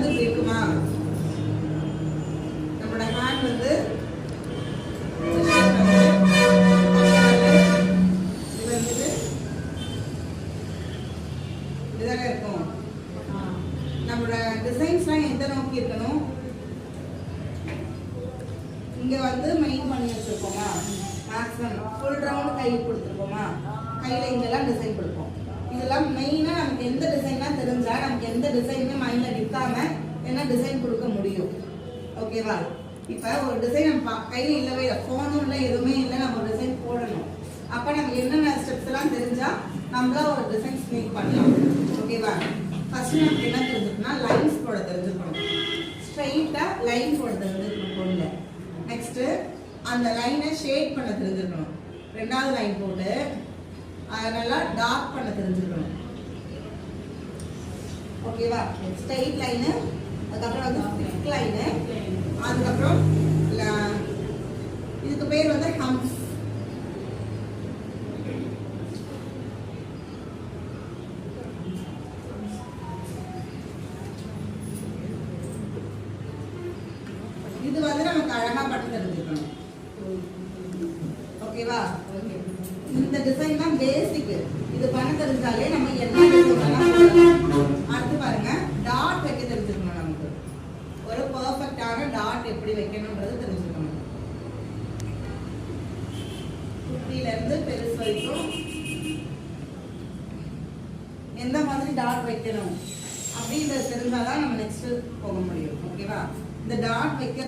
வந்து இப்படி இருக்குமா? நம்மளோட ஹேண்ட் வந்து இது வந்து இதுதானே இருக்கும். நம்மளோட டிசைன்ஸ்லாம் எந்த நோக்கி இருக்கணும்? இங்க வந்து மெயின் பண்ணி வச்சிருக்கோமா, மேக்ஸிமம் ஃபுல் ரவுண்ட் கை கொடுத்துருக்கோமா, கையில இங்கெல்லாம் டிசைன் கொடுப்போம். இதெல்லாம் மெயினா நமக்கு எந்த டிசைன்லாம் தெரிஞ்சா நமக்கு எந்த டிசைனுமே மைண்ட்ல நிற்காம என்ன டிசைன் கொடுக்க முடியும். ஓகேவா? இப்ப ஒரு டிசைன் நம்ம கையில இல்லவே இல்லை, ஃபோனும் இல்லை, எதுவுமே இல்லை, நம்ம ஒரு டிசைன் போடணும். அப்ப நமக்கு என்னென்ன ஸ்டெப்ஸ் எல்லாம் தெரிஞ்சா நம்மளா ஒரு டிசைன்ஸ் மேக் பண்ணலாம். ஓகேவா? ஃபர்ஸ்ட் நமக்கு என்ன தெரிஞ்சுக்கணும்னா லைன்ஸ் போட தெரிஞ்சுக்கணும். ஸ்ட்ரைட்டா லைன் போட தெரிஞ்சுக்கணும் பொண்ணுல. நெக்ஸ்ட் அந்த லைனை ஷேட் பண்ண தெரிஞ்சுக்கணும். ரெண்டாவது லைன் போட்டு நல்லா டார்க் பண்ண தெரிஞ்சுக்கணும். ஓகேவா? ஸ்ட்ரைட் லைனு, அதுக்கப்புறம் வந்து திக் லைனு, அதுக்கப்புறம் இதுக்கு பேர் வந்து ஹம்ப்ஸ். இது வந்து நமக்கு அழகா பண்ண தெரிஞ்சுக்கணும். ஓகேவா? இந்த டிசைன் தான் பேசிக். இது பண்ண தெரிஞ்சாலே நம்ம என்ன அடுத்து பாருங்க, டாட் வைக்க தெரிஞ்சுக்கணும். நமக்கு ஒரு பெர்ஃபெக்ட்டான டாட் எப்படி வைக்கணும்ன்றது தெரிஞ்சுக்கணும். குட்டில இருந்து பெருசு வரைக்கும் எந்த மாதிரி டாட் வைக்கணும் அப்படின்றது தெரிஞ்சாதான் நம்ம நெக்ஸ்ட் போக முடியும். ஓகேவா? இந்த டாட் வைக்க